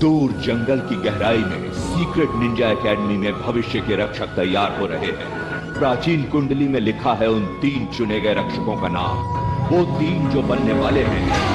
दूर जंगल की गहराई में सीक्रेट निंजा एकेडमी में भविष्य के रक्षक तैयार हो रहे हैं। प्राचीन कुंडली में लिखा है उन 3 चुने गए रक्षकों का नाम, वो 3 जो बनने वाले हैं।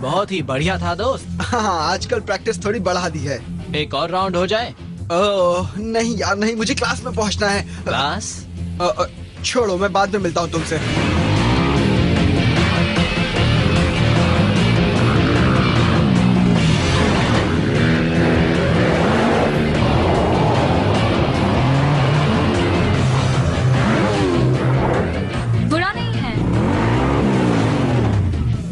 बहुत ही बढ़िया था दोस्त। हाँ, आजकल प्रैक्टिस थोड़ी बढ़ा दी है। एक और राउंड हो जाए। ओह नहीं यार नहीं, मुझे क्लास में पहुंचना है। क्लास? छोड़ो, मैं बाद में मिलता हूँ तुमसे। बुरा नहीं है,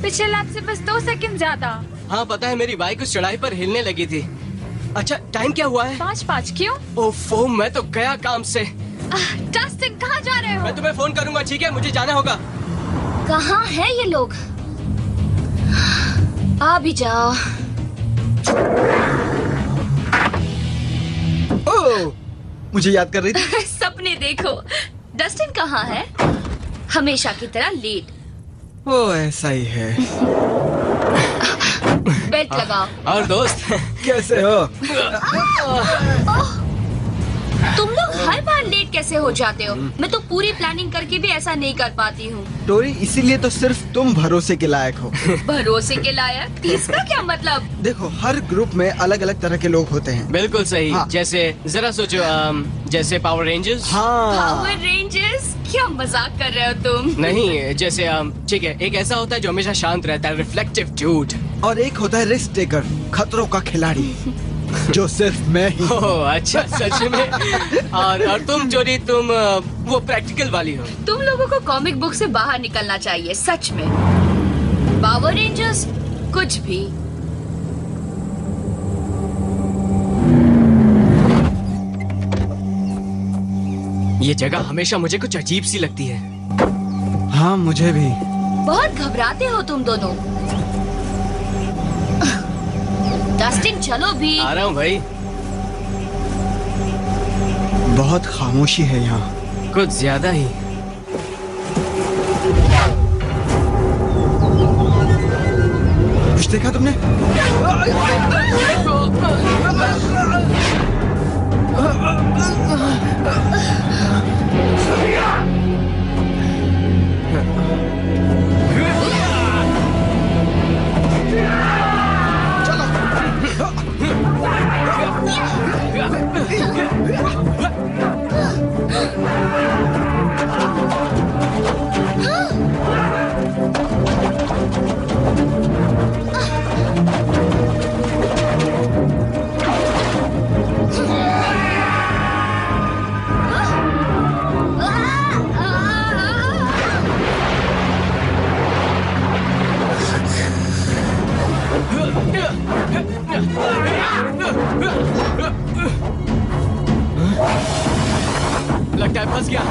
पिछले लैप से बस 2 सेकंड ज्यादा। हाँ पता है, मेरी बाइक उस चढ़ाई पर हिलने लगी थी। अच्छा टाइम क्या हुआ है? 5:05। क्यों? ओफो, मैं तो गया काम से। डस्टिन कहाँ जा रहे हो? मैं तुम्हें फोन करूंगा, ठीक है? मुझे जाना होगा। कहाँ है ये लोग? आ भी जाओ। ओह, मुझे याद कर रही थी। सपने देखो। डस्टिन कहाँ है? हमेशा की तरह लेट। ओह ऐसा ही है। बेल्ट लगाओ। और दोस्त कैसे हो? तुम लोग हर बार लेट कैसे हो जाते हो? मैं तो पूरी प्लानिंग करके भी ऐसा नहीं कर पाती हूँ। टोरी, इसीलिए तो सिर्फ तुम भरोसे के लायक हो। भरोसे के लायक? इसका क्या मतलब? देखो, हर ग्रुप में अलग अलग तरह के लोग होते हैं। बिल्कुल सही। हाँ। जैसे जरा सोचो, जैसे पावर रेंजर्स। हाँ। Power rangers? क्या मजाक कर रहे हो तुम? नहीं, जैसे ठीक है, एक ऐसा होता है जो हमेशा शांत रहता है, रिफ्लेक्टिव ड्यूड। और एक होता है रिस्क टेकर, खतरों का खिलाड़ी, जो सिर्फ मैं ही। ओह अच्छा, सच में? और तुम चोरी, तुम वो प्रैक्टिकल वाली हो। तुम लोगों को कॉमिक बुक से बाहर निकलना चाहिए, सच में। पावर रेंजर्स कुछ भी। ये जगह हमेशा मुझे कुछ अजीब सी लगती है। हाँ मुझे भी। बहुत घबराते हो तुम दोनों। डस्टिन चलो भी। आ रहा हूँ भाई। बहुत खामोशी है यहाँ। कुछ ज्यादा ही। कुछ देखा तुमने? लगता है फंस गया।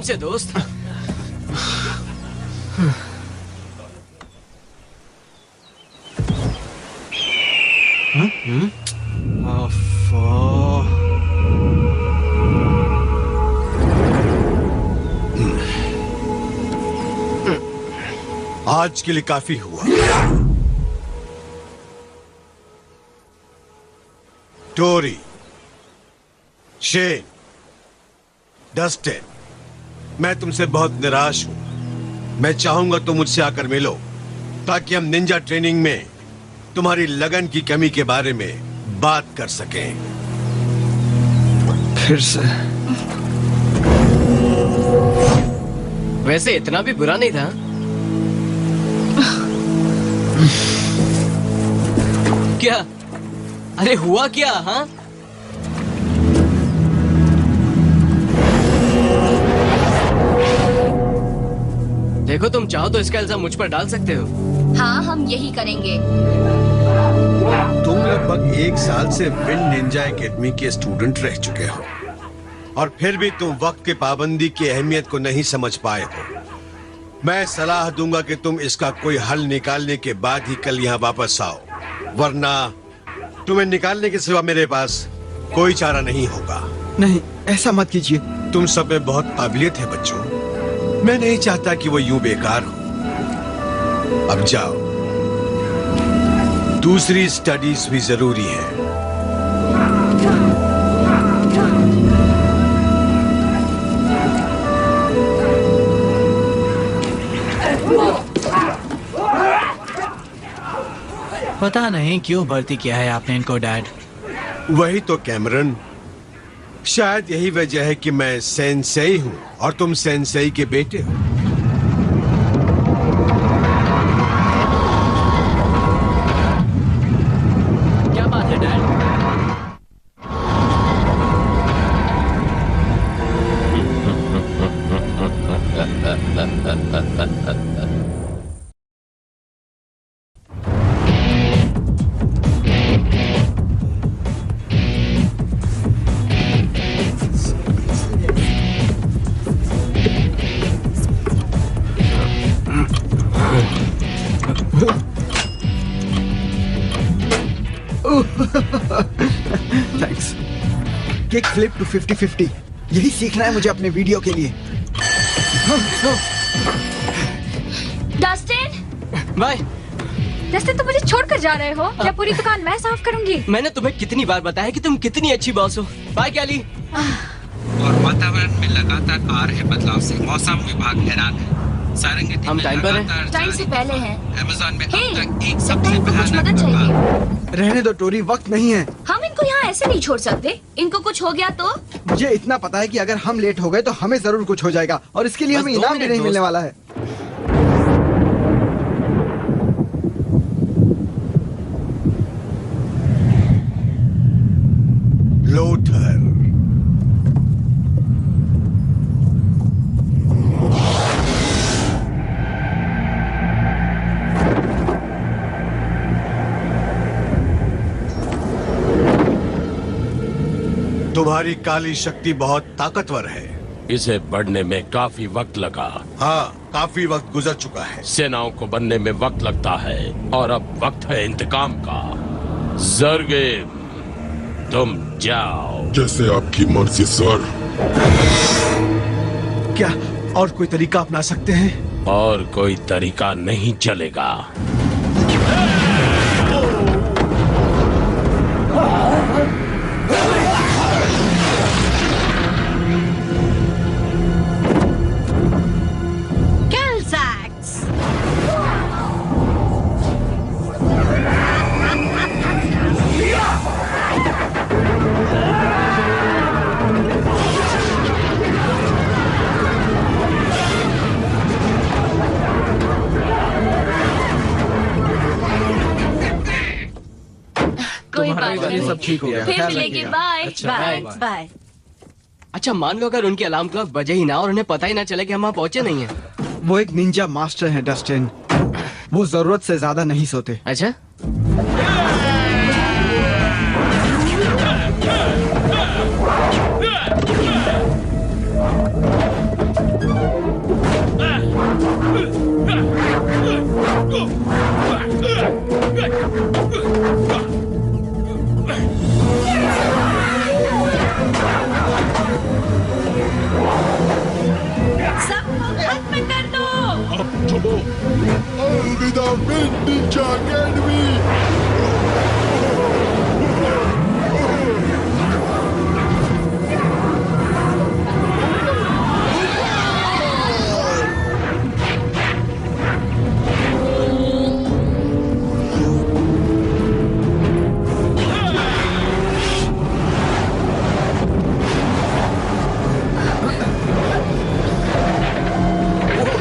से दोस्त। आज के लिए काफी हुआ। टोरी, शेन, डस्टिन, मैं तुमसे बहुत निराश हूं। मैं चाहूंगा तुम मुझसे आकर मिलो ताकि हम निंजा ट्रेनिंग में तुम्हारी लगन की कमी के बारे में बात कर सकें। फिर से वैसे इतना भी बुरा नहीं था। क्या? अरे हुआ क्या? हाँ, देखो तुम चाहो तो इसका इल्जाम मुझ पर डाल सकते हो। हाँ, हम यही करेंगे। तुम लगभग 1 साल से विंड निंजा एकेडमी के स्टूडेंट रह चुके हो और फिर भी तुम वक्त के पाबंदी की अहमियत को नहीं समझ पाए हो। मैं सलाह दूंगा कि तुम इसका कोई हल निकालने के बाद ही कल यहाँ वापस आओ, वरना तुम्हें निकालने के सिवा मेरे पास कोई चारा नहीं होगा। नहीं, ऐसा मत कीजिए। तुम सब में बहुत काबिलियत है बच्चों, मैं नहीं चाहता कि वो यूं बेकार हो। अब जाओ, दूसरी स्टडीज भी जरूरी है। पता नहीं क्यों भर्ती किया है आपने इनको डैड। वही तो कैमरन, शायद यही वजह है कि मैं सेंसेई हूँ और तुम सेंसेई के बेटे हो। क्या बात है dad? Thanks. Kick flip to 50-50, यही सीखना है मुझे अपने वीडियो के लिए। Dustin, bye. डस्टिन, तुम मुझे छोड़कर जा रहे हो? क्या पूरी दुकान मैं साफ करूंगी? मैंने तुम्हें कितनी बार बताया कि तुम कितनी अच्छी बॉस हो। बाय कैली। और वातावरण में लगातार आ रहे बदलाव से मौसम विभाग हैरान है। सारंगेती हम में टाइम पर हैं? लगातार टाइम से जारी पहले हैं। अमेज़न में अब हे, तक एक लगता है सबसे इनको कुछ भयानक मदद प्रभाव। चाहिए। रहने दो टोरी, वक्त नहीं है। हम इनको यहाँ ऐसे नहीं छोड़ सकते। इनको कुछ हो गया तो? मुझे इतना पता है कि अगर हम लेट हो गए तो हमें जरूर कुछ हो जाएगा और इसके लिए बस हमें 2 इनाम भी मिनट नहीं दोस्त। मिलने वाला है। लोथर, तुम्हारी काली शक्ति बहुत ताकतवर है। इसे बढ़ने में काफी वक्त लगा। हाँ, काफी वक्त गुजर चुका है। सेनाओं को बनने में वक्त लगता है और अब वक्त है इंतकाम का। जरगेम, तुम जाओ। जैसे आपकी मर्जी सर। क्या और कोई तरीका अपना सकते हैं? और कोई तरीका नहीं चलेगा। कोई बात ये नहीं, सब ठीक हो गया। फिर ख्याल मिलेंगे। रखिएगा। Bye bye bye. बाय। अच्छा, मान लो अगर उनकी अलार्म क्लॉक बजे ही ना और उन्हें पता ही ना चले कि हम वहाँ पहुँचे नहीं हैं। वो एक निंजा मास्टर है डस्टिन, वो जरूरत से ज्यादा नहीं सोते। अच्छा, अलविदा विंड निंजा एकेडमी।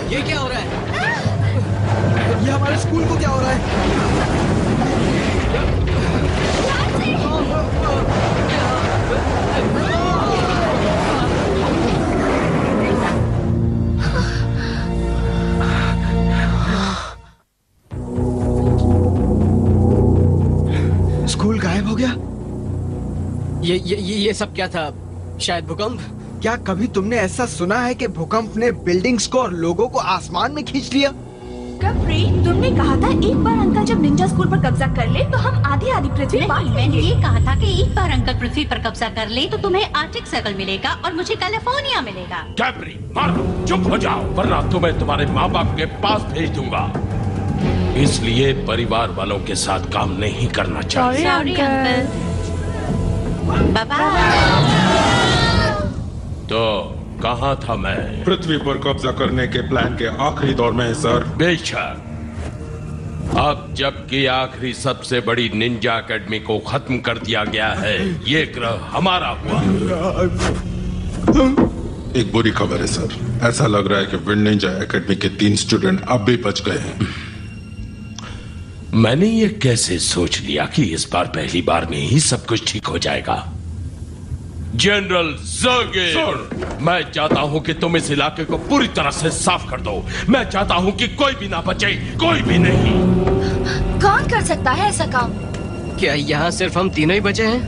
ये क्या हो रहा है? ये हमारे स्कूल को क्या हो रहा है? स्कूल गायब हो गया। ये सब क्या था? शायद भूकंप? क्या कभी तुमने ऐसा सुना है कि भूकंप ने बिल्डिंग्स को और लोगों को आसमान में खींच लिया? कप्री, तुमने कहा था एक बार अंकल जब निंजा स्कूल पर कब्जा कर ले तो हम आधी आधी पृथ्वी बांट मैंने लेंगे। ये कहा था कि एक बार अंकल पृथ्वी पर कब्जा कर ले तो तुम्हें आर्टिक सर्कल मिलेगा और मुझे कैलिफोर्निया मिलेगा। कैप्री, मार दो, चुप हो जाओ, वरना तुम्हें तुम्हारे माँ बाप के पास भेज दूंगा। इसलिए परिवार वालों के साथ काम नहीं करना चाहिए। Sorry uncle. बाबा। तो कहाँ था मैं? पृथ्वी पर कब्जा करने के प्लान के आखिरी दौर में सर। बेशक। अब जबकि आखिरी सबसे बड़ी निंजा एकेडमी को खत्म कर दिया गया है, ये ग्रह हमारा हुआ। एक बुरी खबर है सर, ऐसा लग रहा है कि विंड निंजा एकेडमी के 3 स्टूडेंट अब भी बच गए हैं। मैंने ये कैसे सोच लिया कि इस बार पहली बार में ही सब कुछ ठीक हो जाएगा? जनरल ज़र्गेम, मैं चाहता हूं कि तुम इस इलाके को पूरी तरह से साफ कर दो। मैं चाहता हूं कि कोई भी ना बचे, कोई भी नहीं। कौन कर सकता है ऐसा काम? क्या यहाँ सिर्फ हम तीनों ही बचे हैं?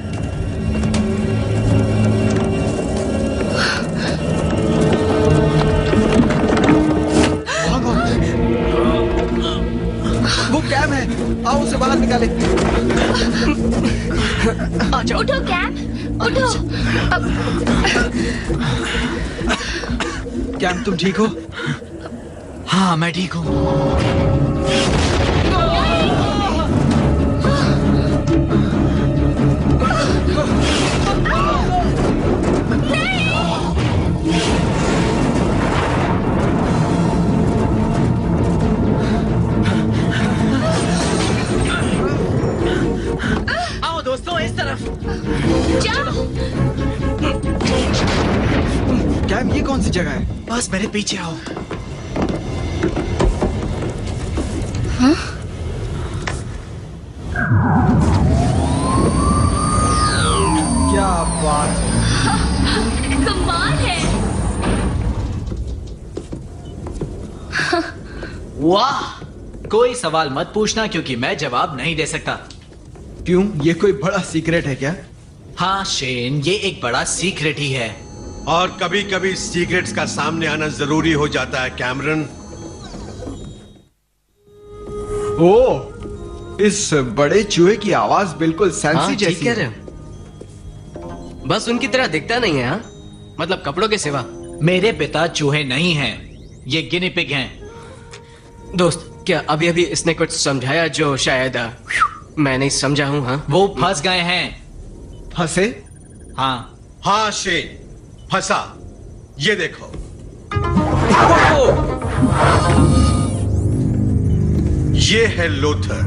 वो कैम है, आओ उसे बाहर निकाले। उठो कैम, उठो। कैम, तुम ठीक हो? हाँ, मैं ठीक हूँ। आओ दोस्तों, इस तरफ जाओ। कैम, ये कौन सी जगह है? बस मेरे पीछे आओ। क्या बात है। कमाल है। वाह, कोई सवाल मत पूछना क्योंकि मैं जवाब नहीं दे सकता। क्यों, ये कोई बड़ा सीक्रेट है क्या? हाँ शेन, ये एक बड़ा सीक्रेट ही है। और कभी कभी सीक्रेट्स का सामने आना जरूरी हो जाता है कैमरन। ओह, इस बड़े चूहे की आवाज बिल्कुल सैंसी ठीक जैसी कह रहे है। हो। बस उनकी तरह दिखता नहीं है, हाँ? मतलब कपड़ों के सिवा। मेरे पिता चूहे नहीं हैं, ये गिनी पिग हैं। दोस्त, क्या अभी अभी इसने कुछ समझाया जो शायद मैं नहीं समझा हूँ? हाँ, वो फंस गए हैं। फंसे? हाँ। हाँ शेन, फंसा। ये देखो। ये है लोथर।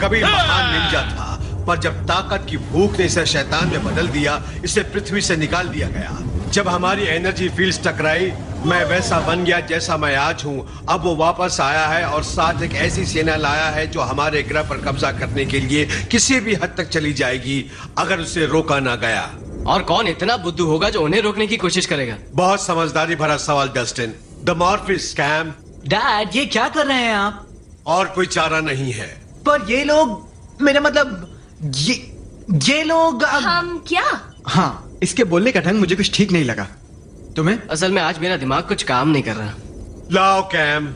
कभी महान निंजा था, पर जब ताकत की भूख ने इसे शैतान में बदल दिया, इसे पृथ्वी से निकाल दिया गया। जब हमारी एनर्जी फील्ड्स टकराई, मैं वैसा बन गया जैसा मैं आज हूँ। अब वो वापस आया है और साथ एक ऐसी सेना लाया है जो हमारे ग्रह पर कब्जा करने के लिए किसी भी हद तक चली जाएगी अगर उसे रोका ना गया। और कौन इतना बुद्धू होगा जो उन्हें रोकने की कोशिश करेगा? बहुत समझदारी भरा सवाल Dustin. The Morpheus scam. Dad, ये क्या कर रहे हैं आप? और कोई चारा नहीं है। पर ये लोग, मेरा मतलब ये लोग हम क्या? हाँ, इसके बोलने का ढंग मुझे कुछ ठीक नहीं लगा। तुम्हें? असल में आज मेरा दिमाग कुछ काम नहीं कर रहा। लाओ कैम।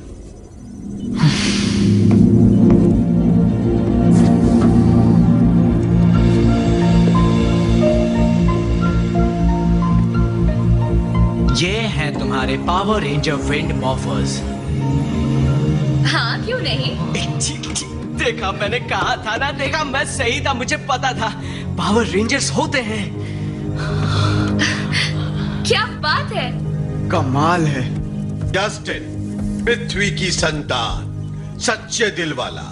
ये हैं तुम्हारे पावर रेंजर विंड मॉर्फर्स। हाँ, क्यों क्यों नहीं? देखा, मैंने कहा था ना, देखा मैं सही था, मुझे पता था पावर रेंजर्स होते हैं। क्या बात है? कमाल है। जस्टिन, पृथ्वी की संतान, सच्चे दिल वाला,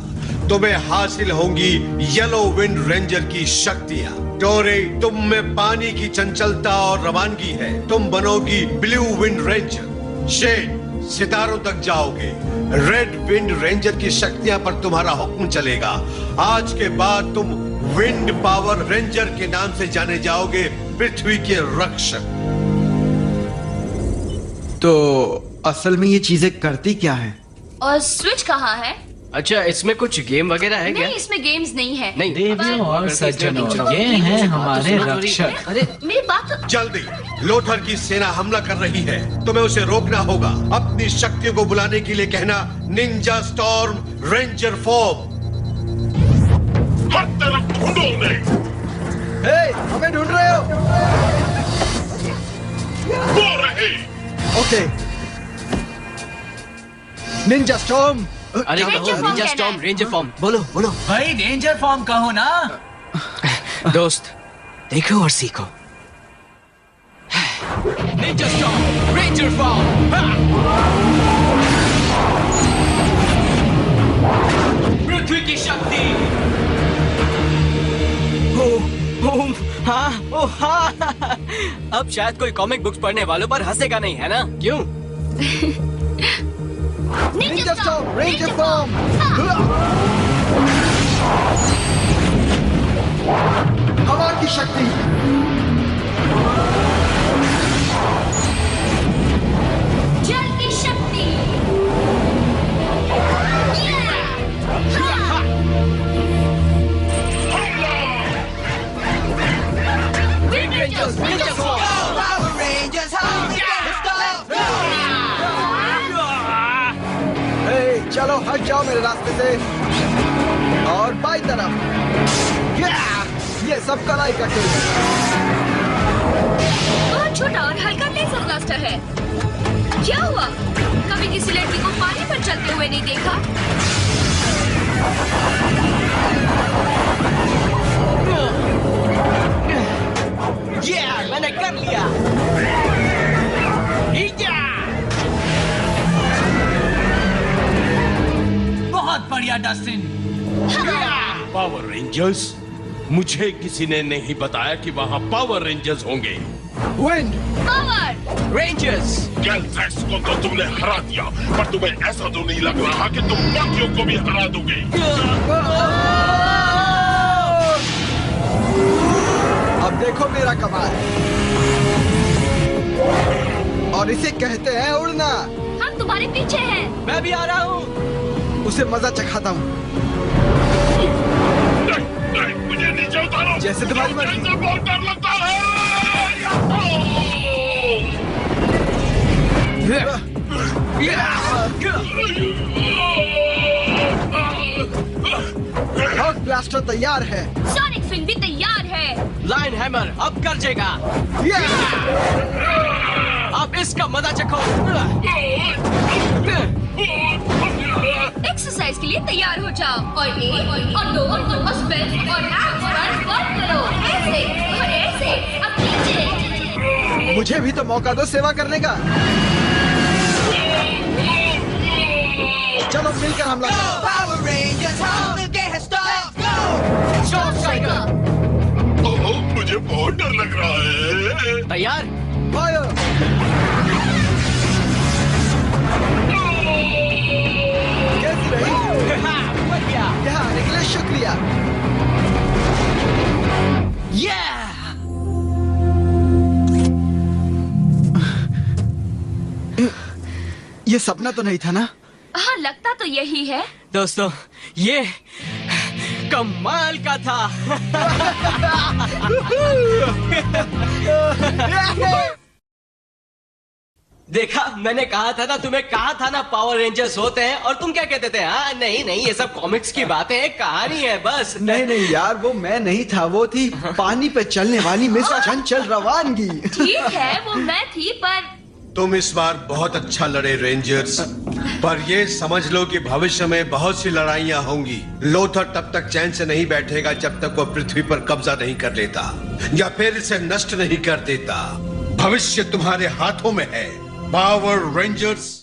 तुम्हें हासिल होंगी येलो विंड रेंजर की शक्तियां। टोरे, तुम में पानी की चंचलता और रवानगी है, तुम बनोगी ब्लू विंड रेंजर। शेन, सितारों तक जाओगे। रेड विंड रेंजर की शक्तियां पर तुम्हारा हुक्म चलेगा। आज के बाद तुम विंड पावर रेंजर के नाम से जाने जाओगे, पृथ्वी के रक्षक। तो असल में ये चीजें करती क्या है? और स्विच कहाँ है? अच्छा, इसमें कुछ गेम वगैरह है क्या? नहीं, इसमें गेम्स नहीं है। नहीं, देवियों और सज्जनों, ये हैं हमारे रक्षक। अरे मेरी बात। जल्दी, लोथर की सेना हमला कर रही है, तुम्हें उसे रोकना होगा। अपनी शक्तियों को बुलाने के लिए कहना निंजा स्टॉर्म रेंजर फॉर्म। हर तरफ ढूंढो उन्हें। हमें ढूंढ रहे हो? वो रहे। ओके। Ninja storm. अरे निंजा स्टॉर्म रेंजर फॉर्म। बोलो बोलो भाई, रेंजर फॉर्म कहो ना। दोस्त, देखो और सीखो। Ninja storm ranger form. पृथ्वी की शक्ति। हाँ, ओ हाँ। अब शायद कोई कॉमिक बुक्स पढ़ने वालों पर हंसेगा नहीं, है ना? क्यों? Ninja storm ranger form. हवा की शक्ति। जल की शक्ति। चलो हट जाओ मेरे रास्ते से। और बाई तरफ। ये सब कलाई का खेल है। बहुत छोटा और हल्का लेजर ब्लास्टर है। क्या हुआ? कभी किसी लड़की को पानी पर चलते हुए नहीं देखा? मैंने कर लिया। बहुत बढ़िया डस्टिन। Power rangers? मुझे किसी ने नहीं बताया कि वहाँ पावर रेंजर्स होंगे। Wind power rangers. गैलफैक्स को तो तुमने हरा दिया, पर तुम्हें ऐसा तो नहीं लग रहा कि तुम बाकियों को भी हरा दोगे। अब देखो मेरा कमाल। और इसे कहते हैं उड़ना। हम तुम्हारे पीछे हैं। मैं भी आ रहा हूँ। उसे मजा चखाता हूँ। नहीं, मुझे नीचे उतारो। जैसे तुम्हारी मर्जी। मुझे बहुत डर लगता है। हॉक ब्लास्टर तैयार है। सोनिक स्विंग भी तैयार है। लाइन हैमर अब कर जाएगा। अब इसका मजा चखो। एक्सरसाइज के लिए तैयार हो जाओ। और 1 और 2 और स्पेस और रन करो। ऐसे और ऐसे। अब नीचे। मुझे भी तो मौका दो सेवा करने का। चलो मिलकर हमला करो। पावर रेंजर्स मुझे बहुत डर लग रहा है। तैयार? फायर। कैसी रही? बढ़िया। यहाँ आने के लिए शुक्रिया। ये सपना तो नहीं था ना? हाँ, लगता तो यही है। दोस्तों, ये कमाल का था। देखा, मैंने कहा था ना, तुम्हें कहा था ना पावर रेंजर्स होते हैं, और तुम क्या कहते थे? हाँ, नहीं नहीं, ये सब कॉमिक्स की बातें हैं, कहानी है बस। नहीं नहीं यार, वो मैं नहीं था, वो थी पानी पे चलने वाली मिस चंचल रवानगी। ठीक है, वो मैं थी, पर तुम इस बार बहुत अच्छा लड़े रेंजर्स, पर ये समझ लो कि भविष्य में बहुत सी लड़ाइयां होंगी। लोथर तब तक चैन से नहीं बैठेगा जब तक वो पृथ्वी पर कब्जा नहीं कर लेता या फिर इसे नष्ट नहीं कर देता। भविष्य तुम्हारे हाथों में है, पावर रेंजर्स।